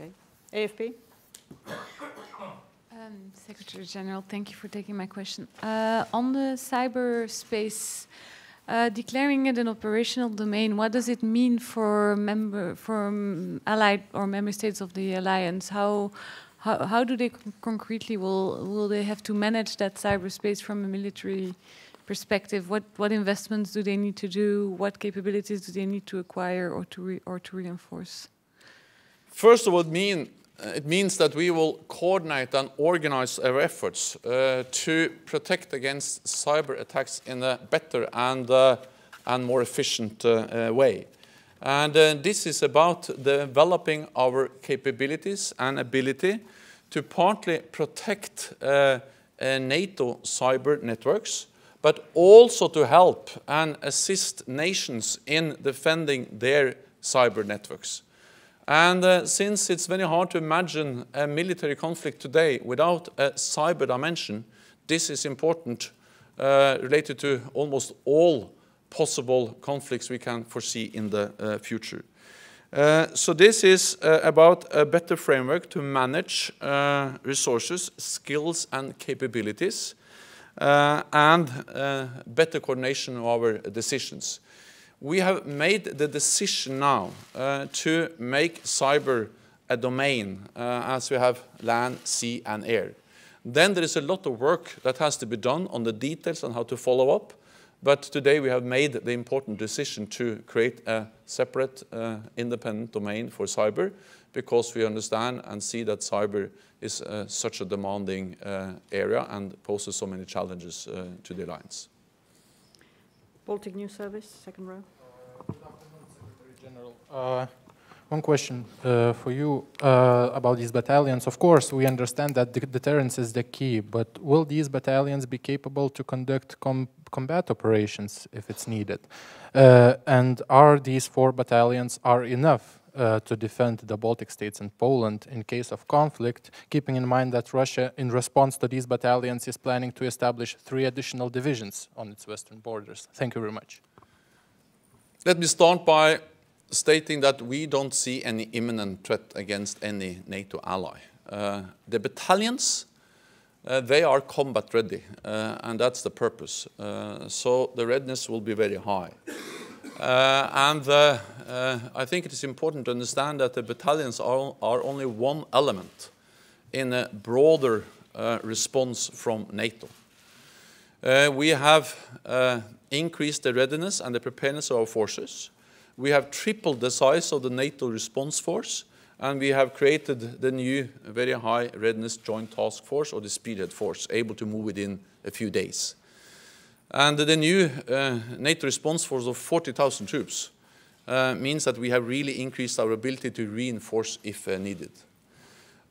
Okay. AFP? Secretary General, thank you for taking my question. On the cyberspace, declaring it an operational domain, what does it mean for allied or member states of the alliance? How do they concretely will they have to manage that cyberspace from a military perspective? What investments do they need to do? What capabilities do they need to acquire or to reinforce? First of all, it means that we will coordinate and organize our efforts to protect against cyber attacks in a better and more efficient way. And this is about developing our capabilities and ability to partly protect NATO cyber networks, but also to help and assist nations in defending their cyber networks. And since it's very hard to imagine a military conflict today without a cyber dimension, this is important related to almost all possible conflicts we can foresee in the future. So this is about a better framework to manage resources, skills and capabilities, and better coordination of our decisions. We have made the decision now to make cyber a domain as we have land, sea and air. Then there is a lot of work that has to be done on the details on how to follow up. But today we have made the important decision to create a separate independent domain for cyber because we understand and see that cyber is such a demanding area and poses so many challenges to the alliance. Baltic News Service, second row. Good afternoon, Secretary General. One question for you about these battalions. Of course, we understand that deterrence is the key, but will these battalions be capable to conduct combat operations if it's needed? And are these 4 battalions enough to defend the Baltic states and Poland in case of conflict, keeping in mind that Russia, in response to these battalions, is planning to establish 3 additional divisions on its western borders? Thank you very much. Let me start by stating that we don't see any imminent threat against any NATO ally. The battalions, they are combat ready, and that's the purpose. So the readiness will be very high. I think it is important to understand that the battalions are only one element in a broader response from NATO. We have increased the readiness and the preparedness of our forces. We have tripled the size of the NATO response force, and we have created the new very high readiness joint task force, or the spearhead force, able to move within a few days. And the new NATO response force of 40,000 troops means that we have really increased our ability to reinforce if needed.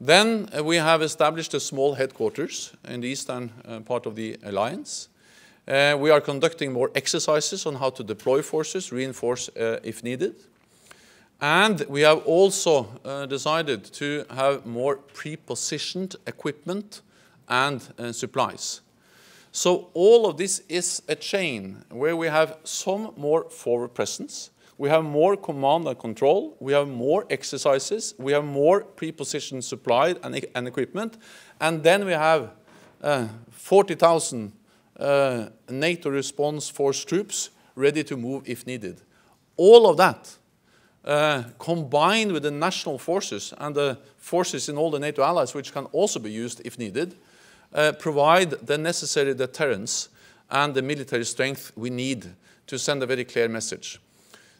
Then we have established a small headquarters in the eastern part of the alliance. We are conducting more exercises on how to deploy forces, reinforce if needed. And we have also decided to have more pre-positioned equipment and supplies. So all of this is a chain where we have some more forward presence, we have more command and control, we have more exercises, we have more pre-positioned supply and equipment, and then we have 40,000 NATO response force troops ready to move if needed. All of that, combined with the national forces and the forces in all the NATO allies, which can also be used if needed, provide the necessary deterrence and the military strength we need to send a very clear message.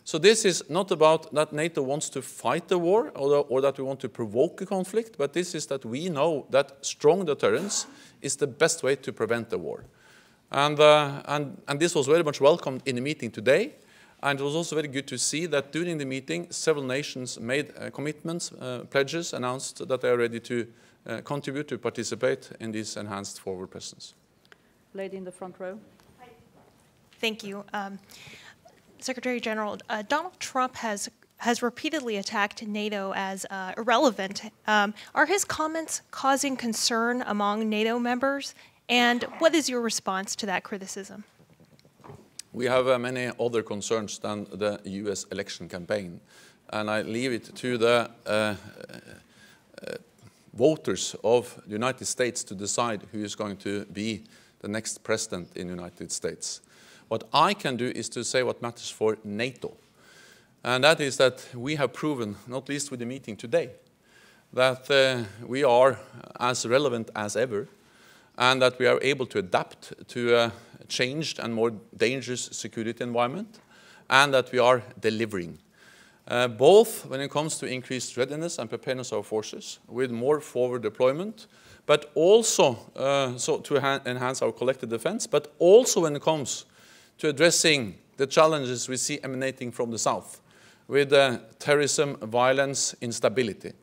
So this is not about that NATO wants to fight the war or that we want to provoke a conflict, but this is that we know that strong deterrence is the best way to prevent the war. And this was very much welcomed in the meeting today. And it was also very good to see that during the meeting, several nations made commitments, pledges, announced that they are ready to contribute to participate in this enhanced forward presence. Lady in the front row. Hi. Thank you. Secretary General, Donald Trump has repeatedly attacked NATO as irrelevant. Are his comments causing concern among NATO members? And what is your response to that criticism? We have many other concerns than the US election campaign. And I leave it to the voters of the United States to decide who is going to be the next president in the United States. What I can do is to say what matters for NATO. And that is that we have proven, not least with the meeting today, that we are as relevant as ever, and that we are able to adapt to a changed and more dangerous security environment, and that we are delivering. Both when it comes to increased readiness and preparedness of our forces, with more forward deployment, but also to enhance our collective defense, but also when it comes to addressing the challenges we see emanating from the south, with terrorism, violence, instability.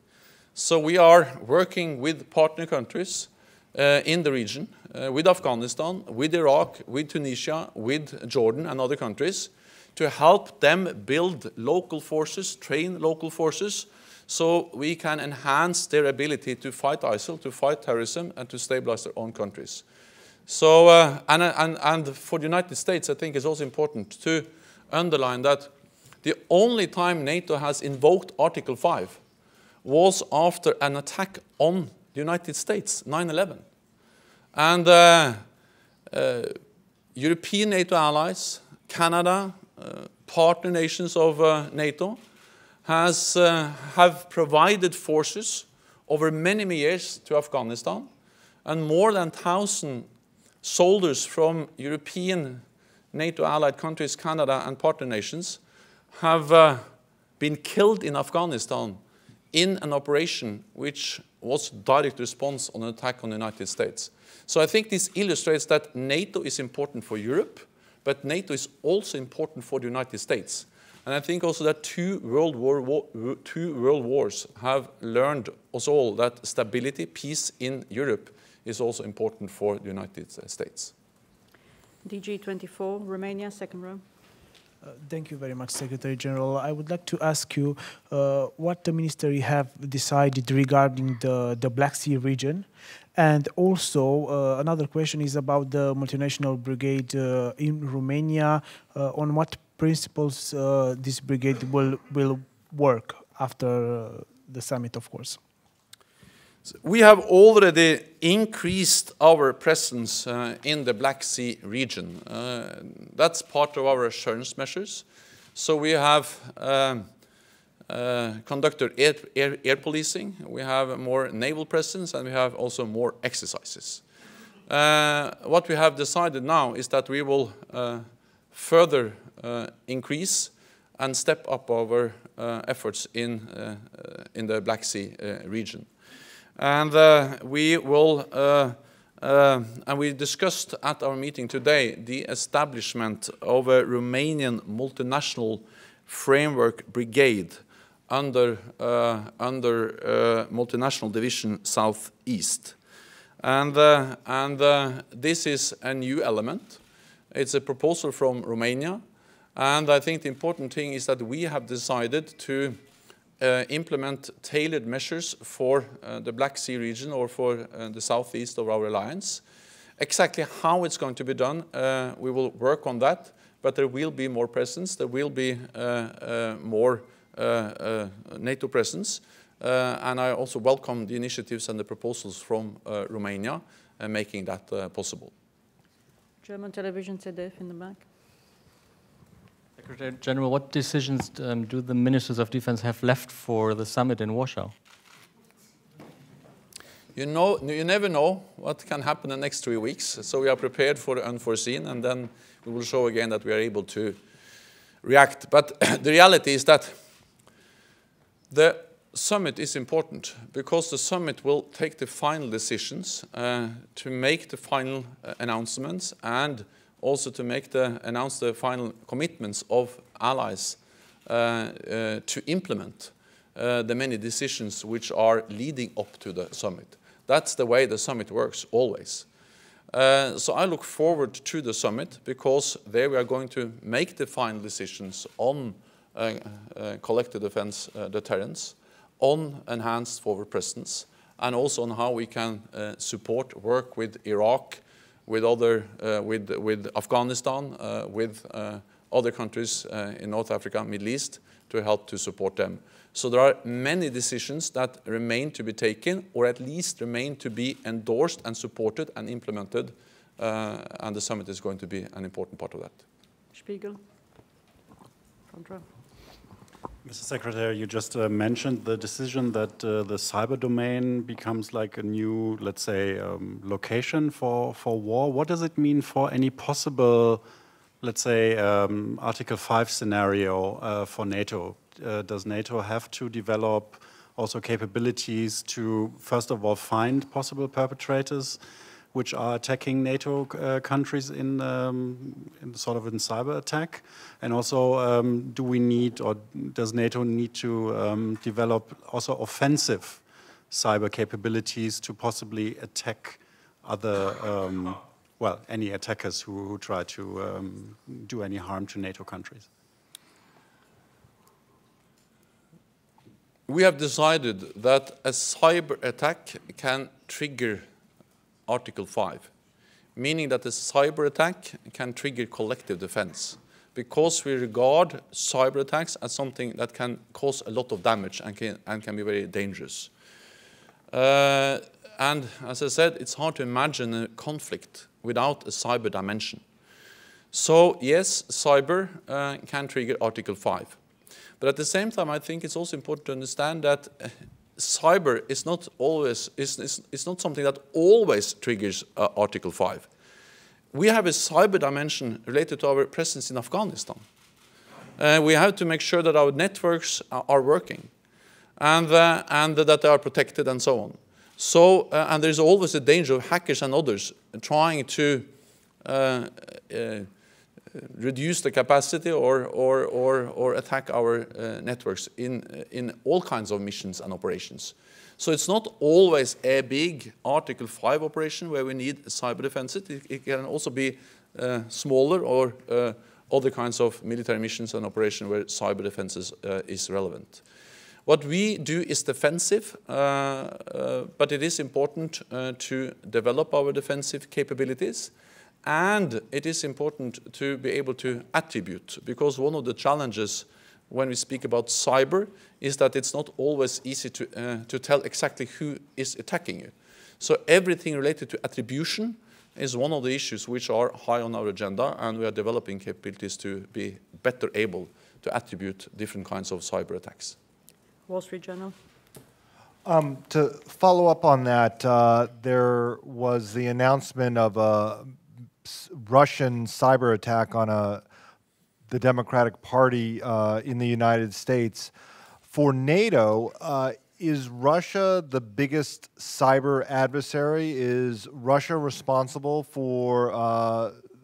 So we are working with partner countries in the region, with Afghanistan, with Iraq, with Tunisia, with Jordan and other countries, to help them build local forces, train local forces, so we can enhance their ability to fight ISIL, to fight terrorism, and to stabilize their own countries. So, and for the United States, I think it's also important to underline that the only time NATO has invoked Article 5 was after an attack on the United States, 9/11. And European NATO allies, Canada, partner nations of NATO, have provided forces over many, many years to Afghanistan, and more than 1,000 soldiers from European NATO allied countries, Canada and partner nations, have been killed in Afghanistan in an operation which was direct response on an attack on the United States. So I think this illustrates that NATO is important for Europe, but NATO is also important for the United States. And I think also that two world wars have learned us all that stability, peace in Europe is also important for the United States. DG 24, Romania, second row. Thank you very much, Secretary General. I would like to ask you what the ministry have decided regarding the Black Sea region. And also, another question is about the multinational brigade in Romania. On what principles this brigade will work after the summit, of course? We have already increased our presence in the Black Sea region. That's part of our assurance measures. So we have conducted air policing, we have more naval presence, and we have also more exercises. What we have decided now is that we will further increase and step up our efforts in the Black Sea region. And we discussed at our meeting today the establishment of a Romanian multinational framework brigade under multinational division Southeast. And this is a new element. It's a proposal from Romania. And I think the important thing is that we have decided to implement tailored measures for the Black Sea region or for the southeast of our alliance. Exactly how it's going to be done, we will work on that, but there will be more presence, there will be more NATO presence, and I also welcome the initiatives and the proposals from Romania making that possible. German television ZDF in the back. Secretary General, what decisions do the Ministers of Defense have left for the summit in Warsaw? You never know what can happen in the next 3 weeks, so we are prepared for the unforeseen, and then we will show again that we are able to react. But the reality is that the summit is important because the summit will take the final decisions to make the final announcements and also to announce the final commitments of allies to implement the many decisions which are leading up to the summit. That's the way the summit works, always. So I look forward to the summit because there we are going to make the final decisions on collective defense deterrence, on enhanced forward presence, and also on how we can support work with Iraq, with Afghanistan, with other countries in North Africa, Middle East, to help to support them. So there are many decisions that remain to be taken, or at least remain to be endorsed and supported and implemented, and the summit is going to be an important part of that. Spiegel, front row. Mr. Secretary, you just mentioned the decision that the cyber domain becomes like a new, let's say, location for war. What does it mean for any possible, let's say, Article 5 scenario for NATO? Does NATO have to develop also capabilities to, first of all, find possible perpetrators which are attacking NATO countries in sort of in cyber attack? And also, do we need, or does NATO need to develop also offensive cyber capabilities to possibly attack other, well, any attackers who try to do any harm to NATO countries? We have decided that a cyber attack can trigger Article 5, meaning that a cyber attack can trigger collective defense, because we regard cyber attacks as something that can cause a lot of damage and can be very dangerous. And as I said, it's hard to imagine a conflict without a cyber dimension. So yes, cyber can trigger Article 5. But at the same time, I think it's also important to understand that cyber is not always, it's not something that always triggers Article 5. We have a cyber dimension related to our presence in Afghanistan. We have to make sure that our networks are working and that they are protected and so on. So, and there's always a danger of hackers and others trying to reduce the capacity or attack our networks in all kinds of missions and operations. So it's not always a big Article 5 operation where we need cyber defense. It can also be smaller or other kinds of military missions and operations where cyber defense is relevant. What we do is defensive, but it is important to develop our defensive capabilities. And it is important to be able to attribute, because one of the challenges when we speak about cyber is that it's not always easy to tell exactly who is attacking you. So everything related to attribution is one of the issues which are high on our agenda, and we are developing capabilities to be better able to attribute different kinds of cyber attacks. Wall Street Journal. To follow up on that, there was the announcement of a Russian cyber attack on the Democratic Party in the United States. For NATO, is Russia the biggest cyber adversary? Is Russia responsible for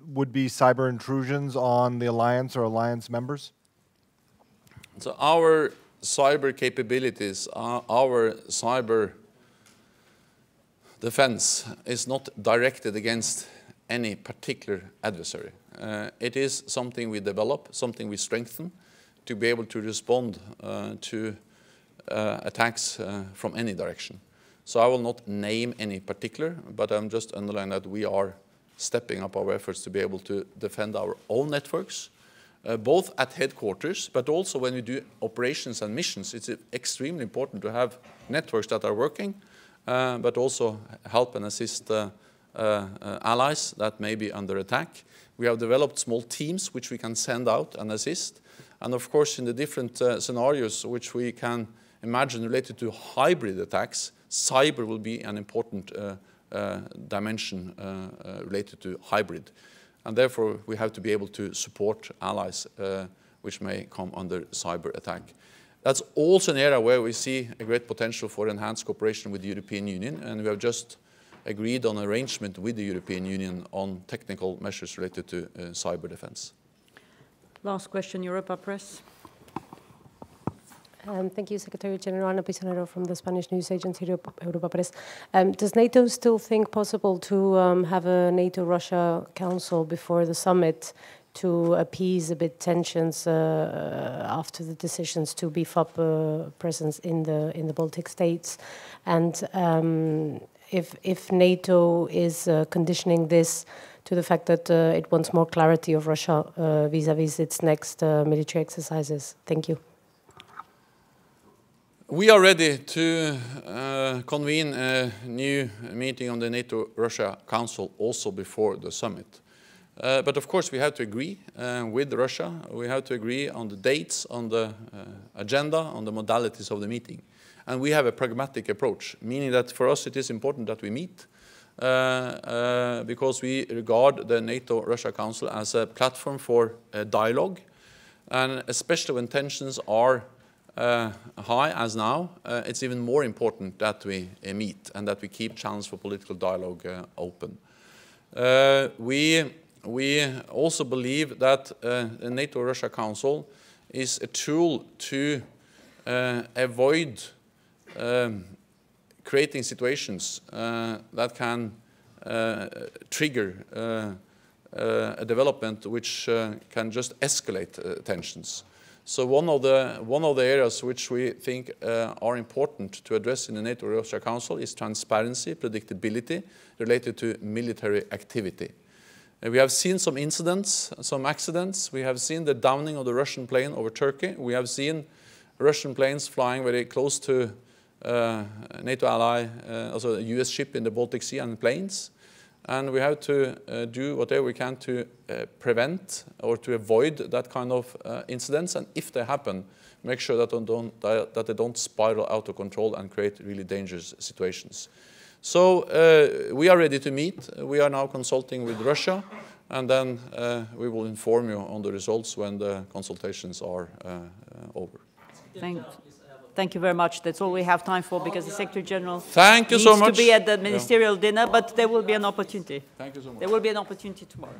would-be cyber intrusions on the alliance or alliance members? So our cyber capabilities, our cyber defense is not directed against any particular adversary. It is something we develop, something we strengthen to be able to respond to attacks from any direction. So I will not name any particular, but I'm just underlining that we are stepping up our efforts to be able to defend our own networks, both at headquarters, but also when we do operations and missions. It's extremely important to have networks that are working, but also help and assist allies that may be under attack. We have developed small teams which we can send out and assist. And of course, in the different scenarios which we can imagine related to hybrid attacks, cyber will be an important dimension related to hybrid. And therefore, we have to be able to support allies which may come under cyber attack. That's also an area where we see a great potential for enhanced cooperation with the European Union, and we have just agreed on an arrangement with the European Union on technical measures related to cyber defense. Last question, Europa Press. Thank you, Secretary General. Ana Pisonero from the Spanish news agency Europa Press. Does NATO still think possible to have a NATO-Russia Council before the summit to appease a bit tensions after the decisions to beef up presence in the Baltic states? And if NATO is conditioning this to the fact that it wants more clarity of Russia vis-à-vis its next military exercises? Thank you. We are ready to convene a new meeting on the NATO-Russia Council also before the summit. But of course we have to agree with Russia. We have to agree on the dates, on the agenda, on the modalities of the meeting. And we have a pragmatic approach, meaning that for us it is important that we meet because we regard the NATO-Russia Council as a platform for dialogue, and especially when tensions are high as now, it's even more important that we meet and that we keep channels for political dialogue open. We also believe that the NATO-Russia Council is a tool to avoid creating situations that can trigger a development which can just escalate tensions. So one of the areas which we think are important to address in the NATO-Russia Council is transparency, predictability related to military activity. We have seen some incidents, some accidents. We have seen the downing of the Russian plane over Turkey. We have seen Russian planes flying very close to NATO ally, also a US ship in the Baltic Sea and planes. And we have to do whatever we can to prevent or to avoid that kind of incidents. And if they happen, make sure that they don't spiral out of control and create really dangerous situations. So we are ready to meet. We are now consulting with Russia. And then we will inform you on the results when the consultations are over. Thank you very much. That's all we have time for because the Secretary General needs to be at the ministerial dinner, but there will be an opportunity. Thank you so much. There will be an opportunity tomorrow.